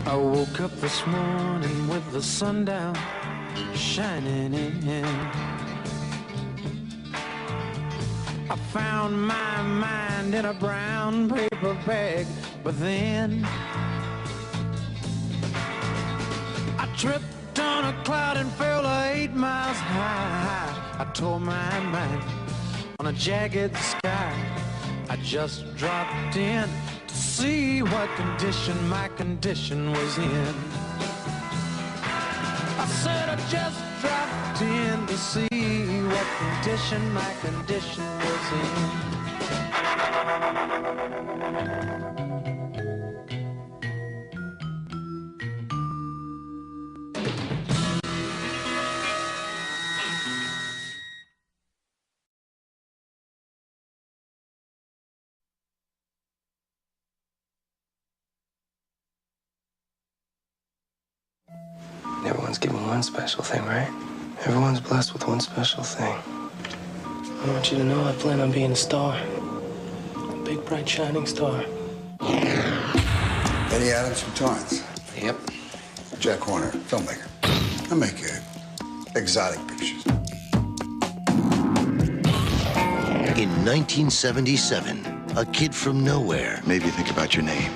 I woke up this morning with the sun down, shining in. I found my mind in a brown paper bag, but then I tripped on a cloud and fell 8 miles high. I tore my mind on a jagged sky. I just dropped in to see what condition my condition was in. I said I just dropped in to see what condition my condition was in. Everyone's given one special thing, right? Everyone's blessed with one special thing. I want you to know I plan on being a star. A big, bright, shining star. Eddie Adams from Torrance. Yep. Jack Horner, filmmaker. I make exotic pictures. In 1977, a kid from nowhere Maybe think about your name.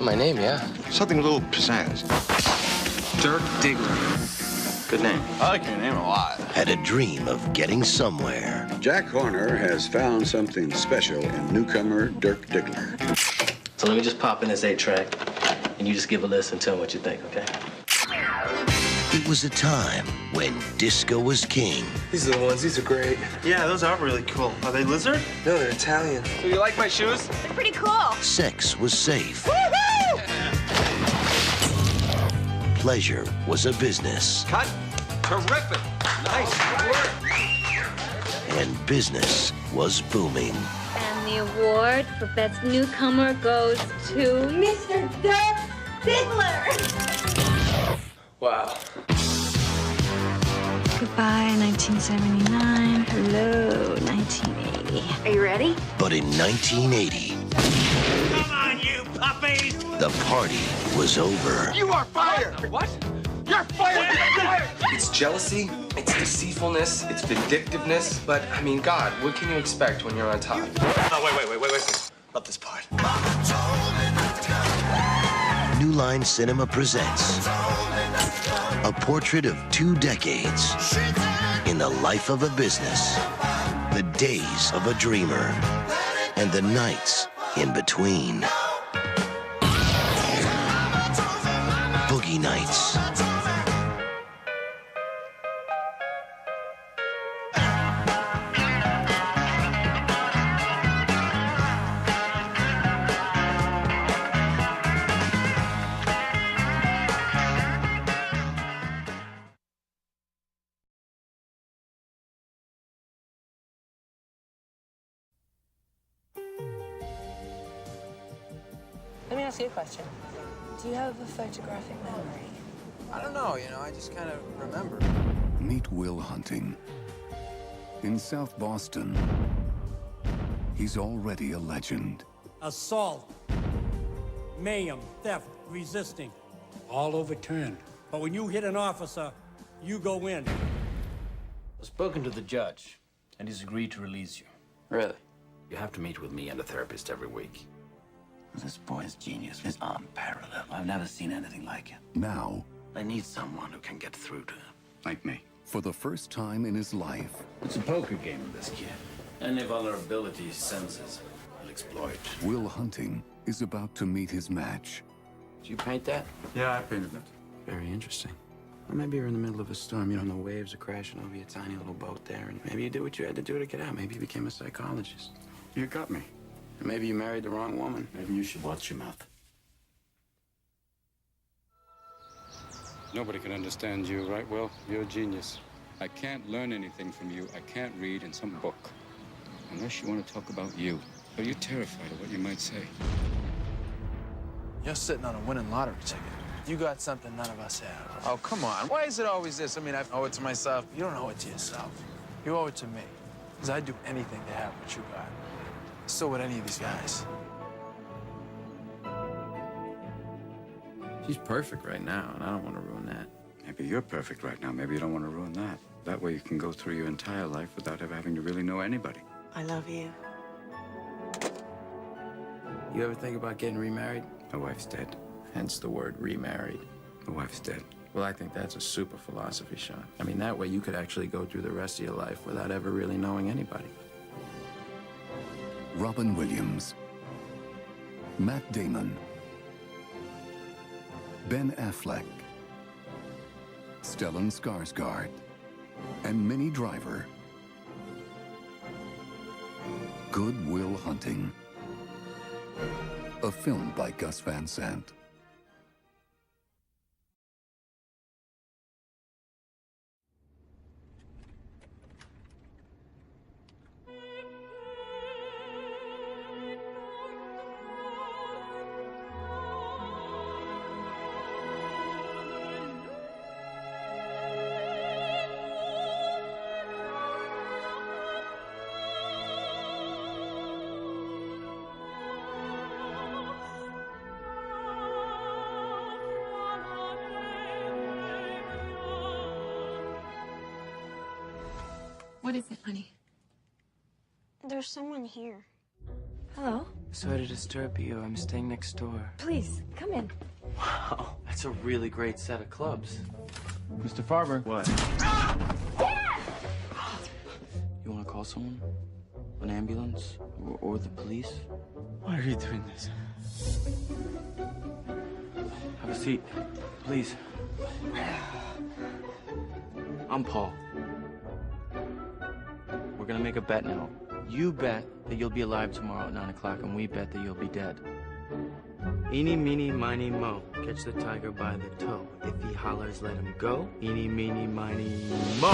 My name, yeah. Something a little pizzazz. Dirk Diggler. Good name. I like your name a lot. had a dream of getting somewhere. Jack Horner has found something special in newcomer Dirk Diggler. So let me just pop in this 8-track, and you just give a listen and tell me what you think, okay? It was a time when disco was king. These are the ones. These are great. Yeah, those are really cool. Are they lizard? No, they're Italian. So you like my shoes? They're pretty cool. Sex was safe. Woohoo! Pleasure was a business. Cut. Terrific. Nice work. And business was booming. And the award for Best Newcomer goes to Mr. Dirk Diggler. Wow. Goodbye, 1979. Hello, 1980. Are you ready? But in 1980, Come on, you puppies. the party was over. You are fired. What? You're fired. You're fired. It's jealousy, it's deceitfulness, it's vindictiveness. But, I mean, God, what can you expect when you're on top? No, wait. Love this part. New Line Cinema presents a portrait of 2 decades in the life of a business, the days of a dreamer, and the nights in between. Boogie Nights. Let me ask you a question. Do you have a photographic memory? I don't know, I just kind of remember. Meet Will Hunting. In South Boston, he's already a legend. Assault, mayhem, theft, resisting, all overturned. But when you hit an officer, you go in. I've spoken to the judge, and he's agreed to release you. Really? You have to meet with me and a therapist every week. This boy's genius is unparalleled. I've never seen anything like it. Now, I need someone who can get through to him. like me, for the first time in his life, It's a poker game with this kid. Any vulnerability he senses, he'll exploit. Will Hunting is about to meet his match. Did you paint that? Yeah, I painted it. Very interesting. Well, maybe you're in the middle of a storm, and the waves are crashing over your tiny little boat there, and maybe you did what you had to do to get out. Maybe you became a psychologist. You got me. And maybe you married the wrong woman. Maybe you should watch your mouth. Nobody can understand you, right, Will? You're a genius. I can't learn anything from you. I can't read in some book. Unless you want to talk about you. Are you terrified of what you might say? You're sitting on a winning lottery ticket. You got something none of us have. Oh, come on. Why is it always this? I mean, I owe it to myself. You don't owe it to yourself. You owe it to me. Because I'd do anything to have what you got. So would any of these guys. She's perfect right now, and I don't want to ruin that. Maybe you're perfect right now. Maybe you don't want to ruin that. That way you can go through your entire life without ever having to really know anybody. I love you. You ever think about getting remarried? My wife's dead. Hence the word remarried. My wife's dead. Well, I think that's a super philosophy, Sean. I mean, that way you could actually go through the rest of your life without ever really knowing anybody. Robin Williams, Matt Damon, Ben Affleck, Stellan Skarsgård, and Minnie Driver. Good Will Hunting. A film by Gus Van Sant. What is it, honey? There's someone here. Hello? Sorry to disturb you. I'm staying next door. Please, come in. Wow, that's a really great set of clubs. Mr. Farber. What? You want to call someone? An ambulance? Or the police? Why are you doing this? Have a seat, please. I'm Paul. We're gonna make a bet now. You bet that you'll be alive tomorrow at 9 o'clock, and we bet that you'll be dead. Eeny, meeny, miny, mo. Catch the tiger by the toe. If he hollers, let him go. Eeny, meeny, miny, mo.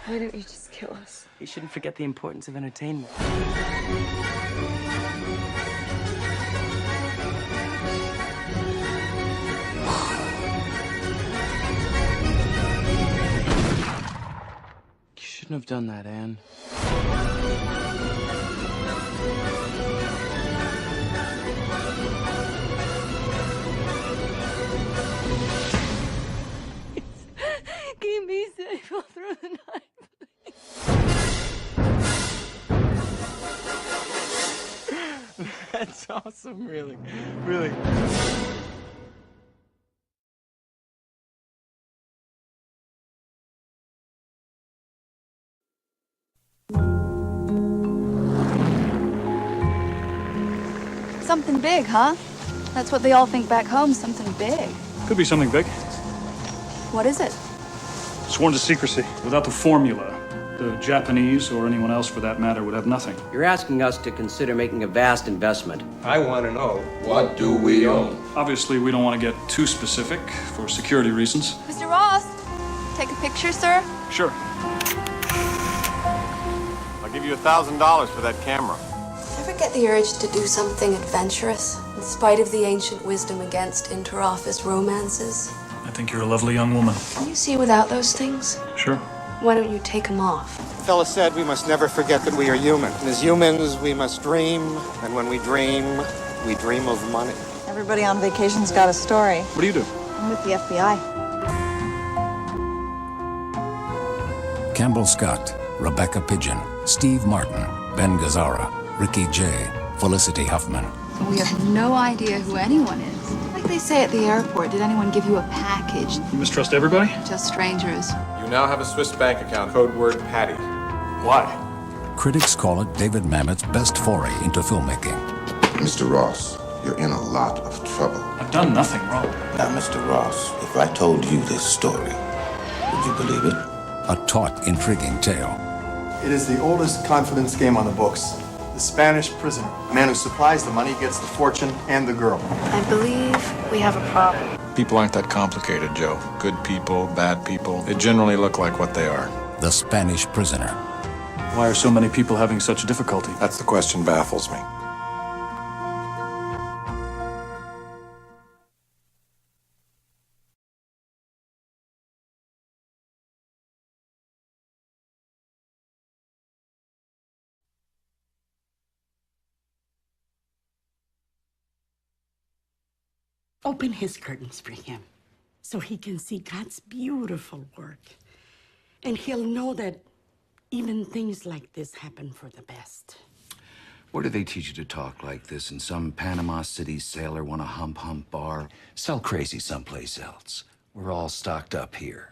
Why don't you just kill us? You shouldn't forget the importance of entertainment. You shouldn't have done that, Anne. Keep me safe all through the night. That's awesome, really. Really. Something big, huh? That's what they all think back home, something big. Could be something big. What is it? Sworn to secrecy. Without the formula, the Japanese, or anyone else for that matter, would have nothing. You're asking us to consider making a vast investment. I want to know, what do we own? Obviously, we don't want to get too specific for security reasons. Mr. Ross, take a picture, sir? Sure. I'll give you $1,000 for that camera. Ever get the urge to do something adventurous, in spite of the ancient wisdom against inter-office romances? I think you're a lovely young woman. Can you see without those things? Sure. Why don't you take them off? The fella said we must never forget that we are human. And as humans, we must dream. And when we dream of money. Everybody on vacation's got a story. What do you do? I'm with the FBI. Campbell Scott, Rebecca Pidgeon, Steve Martin, Ben Gazzara, Ricky Jay, Felicity Huffman. We have no idea who anyone is. Like they say at the airport, did anyone give you a package? You mistrust everybody? Just strangers. You now have a Swiss bank account, code word Patty. Why? Critics call it David Mamet's best foray into filmmaking. Mr. Ross, you're in a lot of trouble. I've done nothing wrong. Now, Mr. Ross, if I told you this story, would you believe it? A taut, intriguing tale. It is the oldest confidence game on the books. The Spanish prisoner. The man who supplies the money gets the fortune and the girl. I believe we have a problem. People aren't that complicated, Joe. Good people, bad people. They generally look like what they are. The Spanish prisoner. Why are so many people having such difficulty? That's the question baffles me. Open his curtains for him so he can see God's beautiful work. And he'll know that even things like this happen for the best. Where do they teach you to talk like this? In some Panama City sailor want a hump bar? Sell crazy someplace else. We're all stocked up here.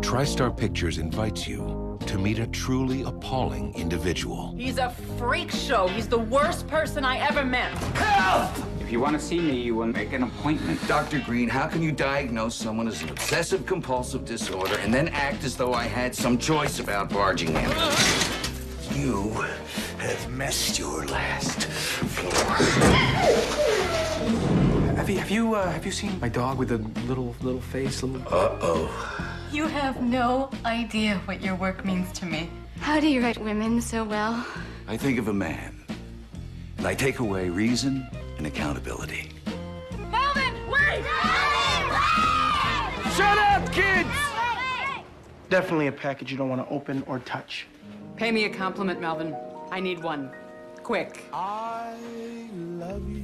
TriStar Pictures invites you to meet a truly appalling individual. He's a freak show. He's the worst person I ever met. Help! If you want to see me, you want to make an appointment. Dr. Green, how can you diagnose someone as an obsessive-compulsive disorder and then act as though I had some choice about barging in? You have messed your last floor. Have you seen my dog with a little face? Uh-oh. You have no idea what your work means to me. How do you write women so well? I think of a man, and I take away reason and accountability. Melvin, wait! Shut up, kids! Definitely a package you don't want to open or touch. Pay me a compliment, Melvin. I need one. Quick. I love you.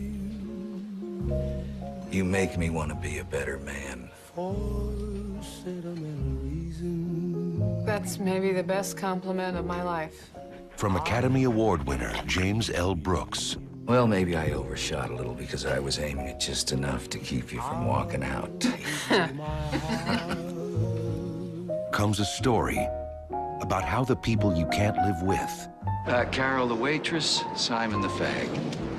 You make me want to be a better man. That's maybe the best compliment of my life. From Academy Award winner James L. Brooks. Well, maybe I overshot a little because I was aiming at just enough to keep you from walking out. Comes a story about how the people you can't live with Carol the waitress, Simon the fag.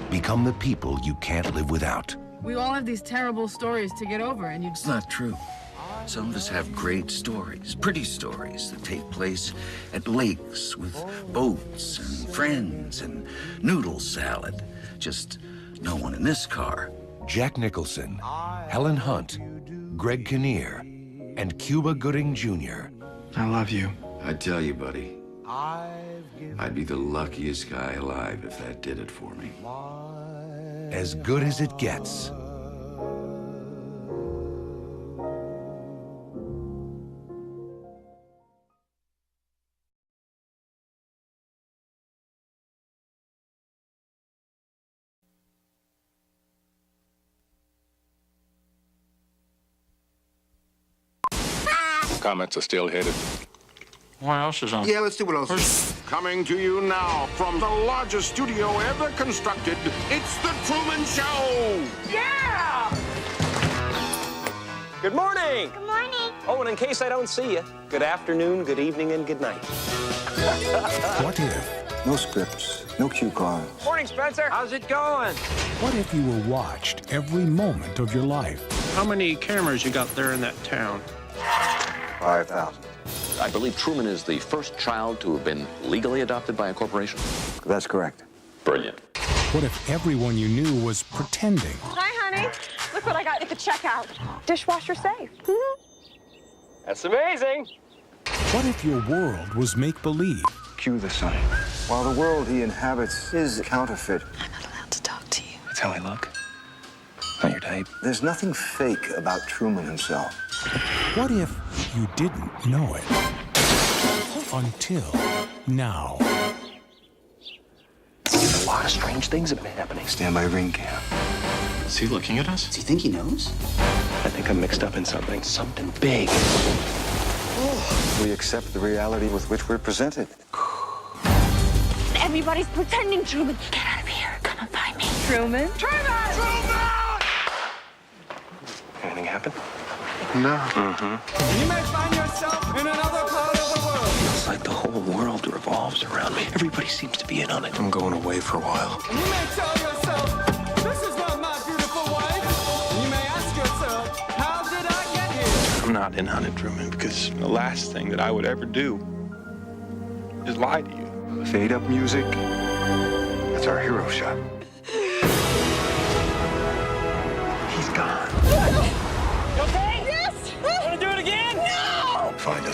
become the people you can't live without. We all have these terrible stories to get over, and you... It's not true. Some of us have great stories, pretty stories that take place at lakes with boats and friends and noodle salad. Just no one in this car. Jack Nicholson, Helen Hunt, Greg Kinnear, and Cuba Gooding Jr. I love you. I tell you, buddy, I'd be the luckiest guy alive if that did it for me. As good as it gets. Comments are still headed. What else is on? Yeah, let's see what else is. Coming to you now from the largest studio ever constructed, it's The Truman Show! Yeah! Good morning! Good morning. Oh, and in case I don't see you, good afternoon, good evening, and good night. What if? No scripts, no cue cards. Morning, Spencer. How's it going? What if you were watched every moment of your life? How many cameras you got there in that town? 5,000. I believe Truman is the first child to have been legally adopted by a corporation. That's correct. Brilliant. What if everyone you knew was pretending? Hi, honey. Look what I got at the checkout. Dishwasher safe. That's amazing. What if your world was make-believe? Cue the sign. While the world he inhabits is counterfeit. I'm not allowed to talk to you. That's how I look. Not your type. There's nothing fake about Truman himself. What if you didn't know it? Until now. A lot of strange things have been happening. Stand by ring cam. Is he looking at us? Does he think he knows? I think I'm mixed up in something. Something big. We accept the reality with which we're presented. Everybody's pretending, Truman. Get out of here. Come and find me. Truman? Truman! Truman! Anything happen? No. Mm-hmm. You may find yourself in another part of the world. It's like the whole world revolves around me. Everybody seems to be in on it. I'm going away for a while. And you may tell yourself, this is not my beautiful wife. And you may ask yourself, how did I get here? I'm not in on it, Truman, because the last thing that I would ever do is lie to you. Fade up music. That's our hero shot. He's gone. You okay? Yes! Want to do it again? No! Find it.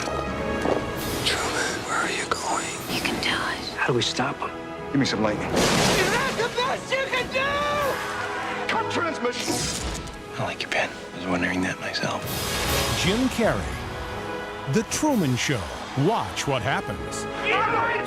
Truman, where are you going? You can do it. How do we stop him? Give me some lightning. Is that the best you can do? Cut transmission! I like your pen. I was wondering that myself. Jim Carrey. The Truman Show. Watch what happens. You're going